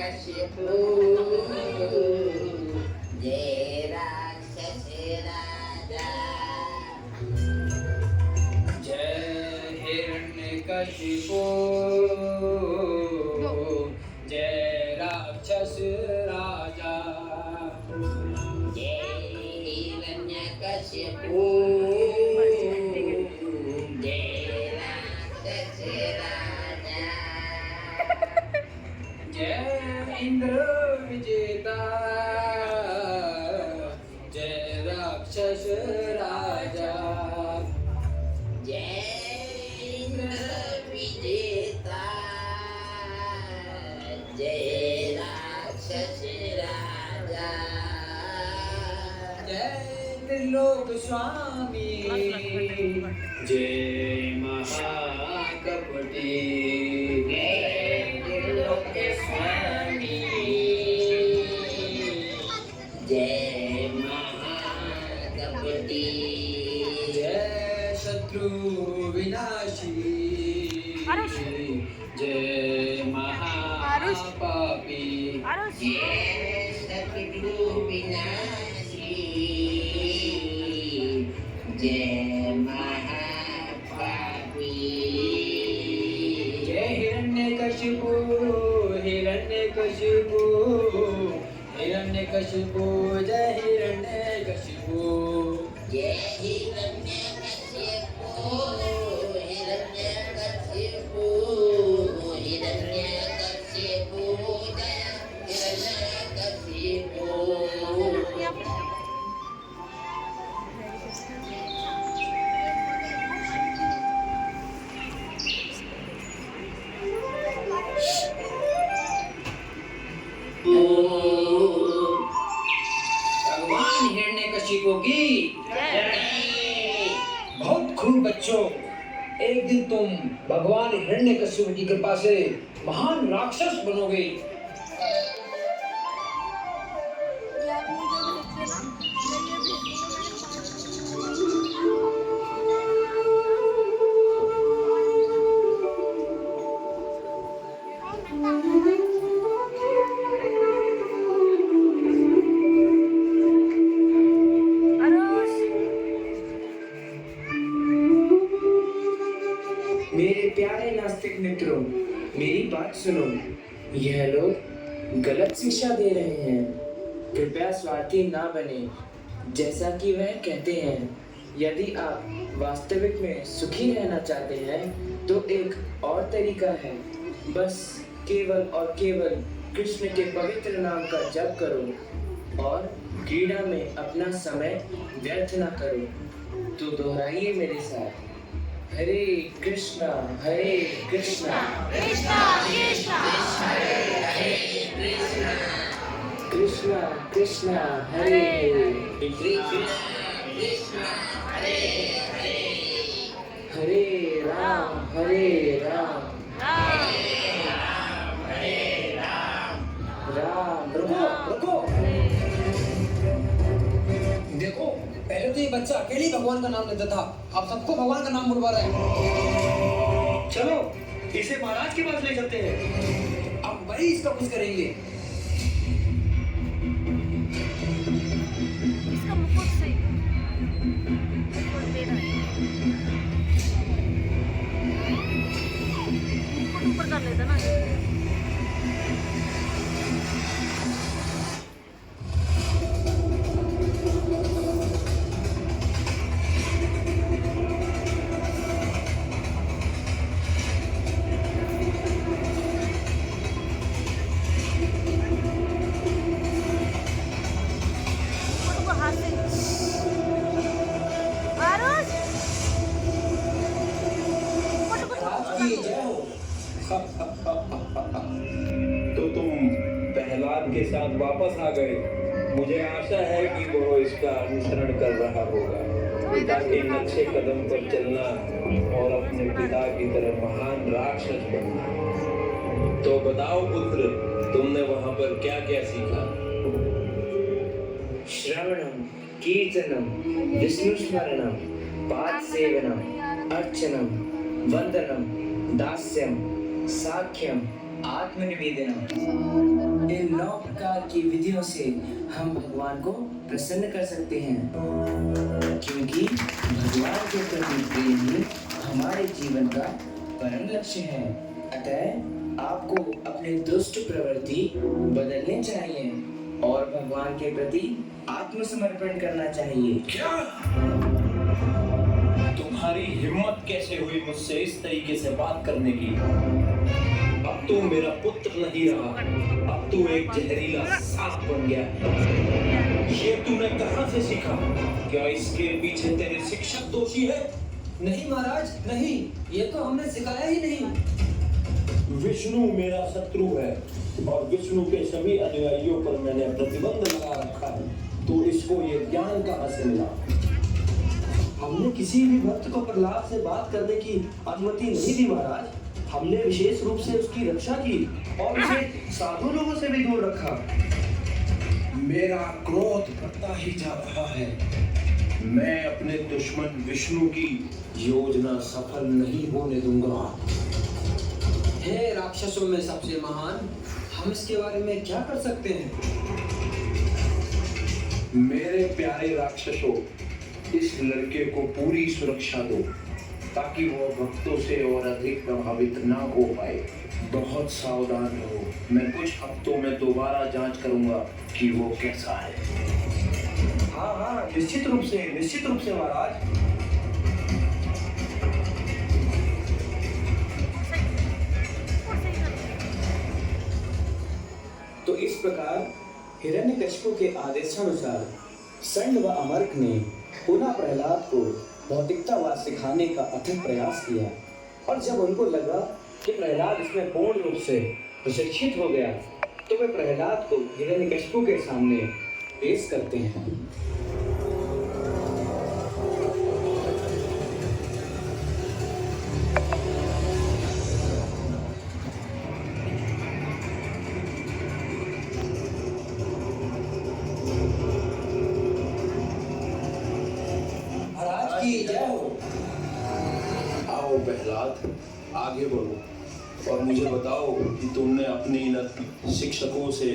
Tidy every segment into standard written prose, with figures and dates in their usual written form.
हिरण्यकशिपु जय राक्षस राजा जय हिरण्यकशिपु जय राक्षस राजा जय हिरण्यकशिपु जय राक्षस राजा जय इंद्र विजेता जय राक्षस राजा जय इंद्र विजेता जय राक्षस राजा जय त्रिलोक स्वामी जय महाकपटी जय त्रिलोक स्वामी जय महाकपटी जय शत्रु विनाशी जय महापापी जय शत्रु विनाशी जय महापापी जय हिरण्यकशिपु हिरण्यकशिपु हिरण्यकशिपु जय हिरण्यकशिपु जय हिरण्यकशिपु हिरण्यकशिपु हिरण्यकशिपु जय हिरण्यकशिपु भगवान हिरण्यकशिपु की बहुत खूब बच्चों, एक दिन तुम भगवान हिरण्यकशिपु की कृपा से महान राक्षस बनोगे। मेरे प्यारे नास्तिक मित्रों, मेरी बात सुनो। यह लोग गलत शिक्षा दे रहे हैं। कृपया स्वार्थी ना बने। जैसा कि वह कहते हैं, यदि आप वास्तविक में सुखी रहना चाहते हैं तो एक और तरीका है। बस केवल और केवल कृष्ण के पवित्र नाम का जप करो और क्रीड़ा में अपना समय व्यर्थ ना करो। तो दोहराइए मेरे साथ, हरे कृष्णा कृष्णा कृष्णा कृष्णा हरे हरे राम राम रुको। देखो, पहले तो ये बच्चा अकेले ही भगवान का नाम लेता था, अब सबको भगवान का नाम बुलवा रहा है। चलो इसे महाराज के पास ले चलते हैं। अब वही इसका कुछ करेंगे। इसका मुकुट सही मुकुट दे रहा है। मुकुट ऊपर कर लेता ना। मुकुट को हाथ से आरुष मुकुट को महाराज की जय हो। तो तुम प्रहलाद के साथ वापस आ गए। मुझे आशा है कि वो इसका अनुसरण कर रहा होगा, पिता के नक्शे कदम पर चलना और अपने पिता की तरह महान राक्षस बनना। तो बताओ पुत्र, तुमने वहां पर क्या क्या सीखा? श्रवणम कीर्तनम विष्णुस्मरणम पादसेवनम अर्चनम वंदनम दास्यम साख्यम आत्मनिवेदना। इन 9 प्रकार की विधियों से हम भगवान को प्रसन्न कर सकते हैं, क्योंकि भगवान के प्रति प्रेम ही हमारे जीवन का परम लक्ष्य है। अतः आपको अपने दुष्ट प्रवृत्ति बदलने चाहिए और भगवान के प्रति आत्मसमर्पण करना चाहिए। क्या तुम्हारी हिम्मत कैसे हुई मुझसे इस तरीके से बात करने की? अब तू मेरा पुत्र नहीं रहा, अब तू एक जहरीला सांप बन गया है। ये तूने कहां से सीखा? क्या इसके पीछे तेरे शिक्षक दोषी है? नहीं महाराज, नहीं, ये तो हमने सिखाया ही नहीं। विष्णु मेरा शत्रु है और विष्णु के सभी अनुयायियों पर मैंने प्रतिबंध लगा रखा है, तो इसको ये ज्ञान कहां से मिला? हमने किसी भी भक्त को प्रहलाद से बात करने की अनुमति नहीं दी महाराज। हमने विशेष रूप से उसकी रक्षा की और उसे साधु लोगों से भी दूर रखा। मेरा क्रोध बढ़ता ही जा रहा है। मैं अपने दुश्मन विष्णु की योजना सफल नहीं होने दूंगा। हे राक्षसों में सबसे महान, हम इसके बारे में क्या कर सकते हैं? मेरे प्यारे राक्षसों, इस लड़के को पूरी सुरक्षा दो ताकि वो भक्तों से और अधिक प्रभावित ना हो पाए। बहुत सावधान रहो। मैं कुछ हफ्तों में दोबारा जांच करूंगा कि वो कैसा है। हाँ हाँ, निश्चित रूप से महाराज। तो इस प्रकार हिरण्यकशिपु के आदेशानुसार षण्ड व अमर्क ने पुनः प्रहलाद को भौतिकतावाद सिखाने का अथक प्रयास किया, और जब उनको लगा कि प्रहलाद इसमें पूर्ण रूप से प्रशिक्षित हो गया, तो वे प्रहलाद को हिरण्यकशिपु के सामने पेश करते हैं। महाराज की जय हो। आओ प्रहलाद, आगे बढ़ो और मुझे बताओ कि तुमने अपने इन शिक्षकों से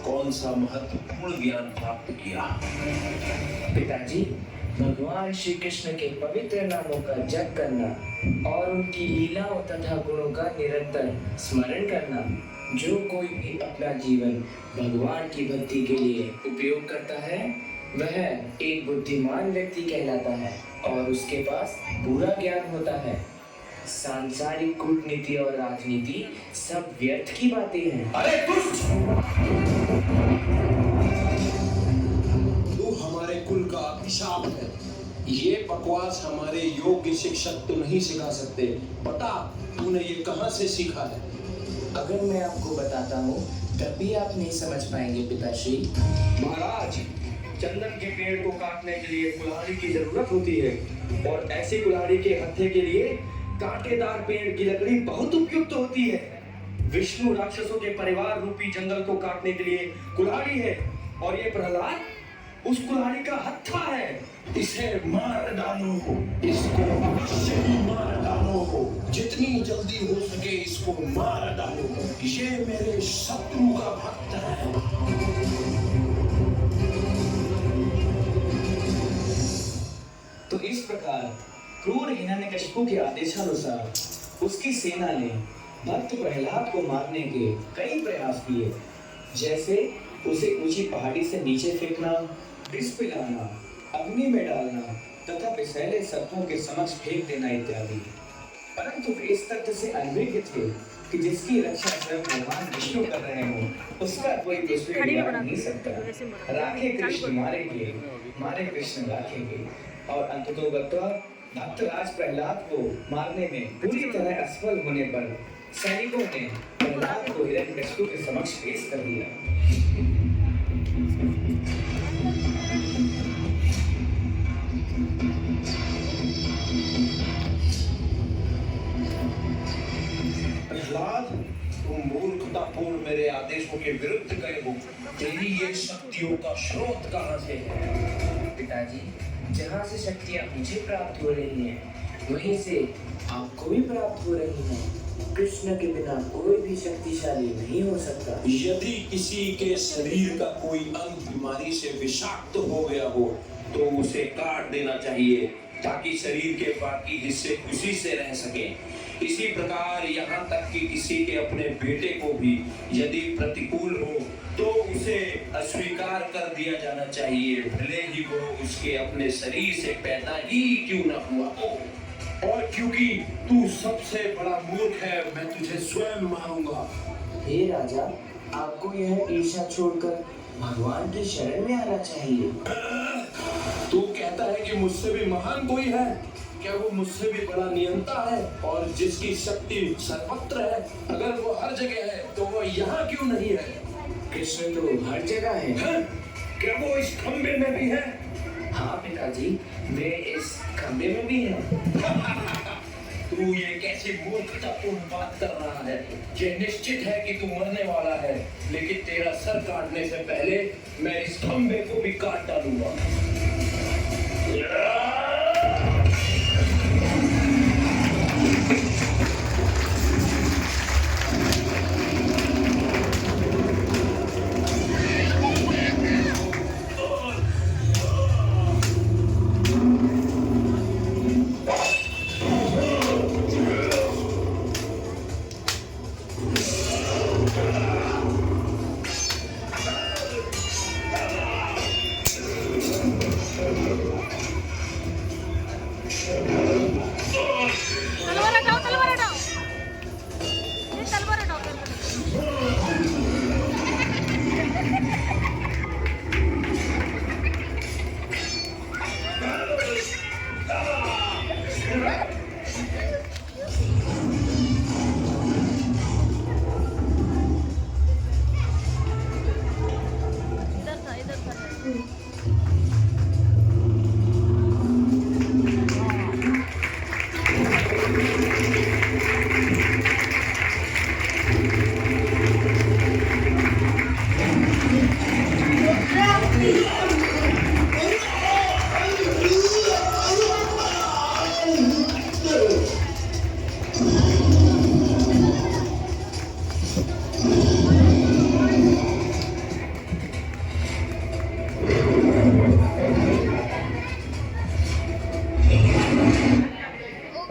कौन सा महत्वपूर्ण ज्ञान प्राप्त किया? पिताजी, भगवान श्री कृष्ण के पवित्र नामों का जप करना और उनकी लीलाओं तथा गुणों का निरंतर स्मरण करना। जो कोई भी अपना जीवन भगवान की भक्ति के लिए उपयोग करता है, वह एक बुद्धिमान व्यक्ति कहलाता है और उसके पास पूरा ज्ञान होता है। सांसारिक कूटनीति और राजनीति सब व्यर्थ की बातें हैं। अरे दुष्ट! तू हमारे कुल का अभिशाप है। ये बकवास हमारे योग्य शिक्षक तो नहीं सिखा सकते। बता, तूने ये कहां से सीखा है? अगर मैं आपको बताता हूँ तब भी आप नहीं समझ पाएंगे पिताश्री। महाराज, चंदन के पेड़ को काटने के लिए कुल्हाड़ी की जरूरत होती है, और ऐसी कुल्हाड़ी के हत्थे के लिए कांटेदार पेड़ की लकड़ी बहुत उपयुक्त होती है। विष्णु राक्षसों के परिवार रूपी जंगल को काटने के लिए कुल्हाड़ी है, और ये प्रहलाद उस कुल्हाड़ी का हत्था है। इसे मार डालो, इसको अवश्य ही मार डालो। जितनी जल्दी हो सके इसको मार डालो। ये मेरे शत्रु का भक्त है। तो इस प्रकार क्रूर हिरण्यकशिपु के आदेशानुसार उसकी सेना ने भक्त प्रहलाद को मारने के कई प्रयास किए, जैसे उसे ऊंची पहाड़ी से नीचे फेंकना, विष पिलाना, अग्नि में डालना तथा विषैले सर्पों के समक्ष फेंक देना इत्यादि। परंतु वे इस तथ्य से अनभिज्ञ थे कि जिसकी रक्षा स्वयं भगवान विष्णु कर रहे हो, उसका कोई दूसरे बिगाड़ नहीं सकता। राखे कृष्ण मारेंगे, मारे कृष्ण राखेंगे। और अंततोगत्वा भक्तराज प्रहलाद को मारने में पूरी तरह असफल होने पर सैनिकों ने प्रहलाद को हिरण्यकशिपु के समक्ष पेश कर दिया। प्रहलाद, तुम मूर्खतापूर्ण मेरे आदेशों के विरुद्ध गए हो। तेरी ये शक्तियों का स्रोत कहां से है? पिताजी, जहाँ से शक्तियाँ मुझे प्राप्त हो रही हैं, वहीं से आपको भी प्राप्त हो रही हैं। कृष्ण के बिना कोई भी शक्तिशाली नहीं हो सकता। यदि किसी के शरीर का कोई अंग बीमारी से विषाक्त हो गया हो तो उसे काट देना चाहिए ताकि शरीर के बाकी हिस्से खुशी से रह सकें। इसी प्रकार यहाँ तक कि किसी के अपने बेटे को भी यदि प्रतिकूल हो तो उसे अस्वीकार कर दिया जाना चाहिए, भले ही वो उसके अपने शरीर से पैदा ही क्यों न हुआ हो। और क्योंकि तू सबसे बड़ा मूर्ख है, मैं तुझे स्वयं मारूंगा। हे राजा, आपको यह ईर्ष्या छोड़कर भगवान की शरण में आना चाहिए। तू कहता है कि मुझसे भी महान कोई है? क्या वो मुझसे भी बड़ा नियंता है और जिसकी शक्ति सर्वत्र है? अगर वो हर जगह है तो वो यहाँ क्यों नहीं है? कृष्ण तो हर जगह है। हाँ? क्या वो इस खंबे में भी है? हाँ पिताजी, वे इस खंबे में भी हैं। तू ये कैसी मूर्खतापूर्ण बात कर रहा है? ये निश्चित है कि तू मरने वाला है, लेकिन तेरा सर काटने से पहले मैं इस खंबे को भी काट डालूंगा। तलवार हटाओ, तलवार हटाओ, ये तलवार हटाओ, इधर था।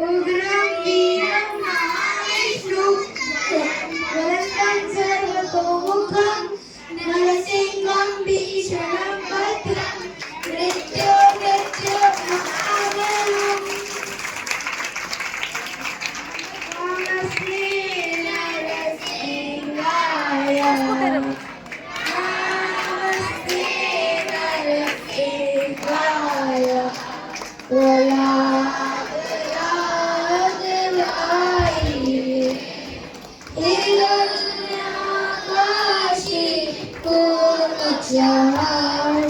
उग्रं वीरं महाविष्णुं ज्वलन्तं सर्वतोमुखं नरसिंहं भीषणं भद्रं मृत्युमहाबलम् नमस्ते नरसिंहाय नमस्ते नरसिंहाय हिरण्याकाशी कोमलचहार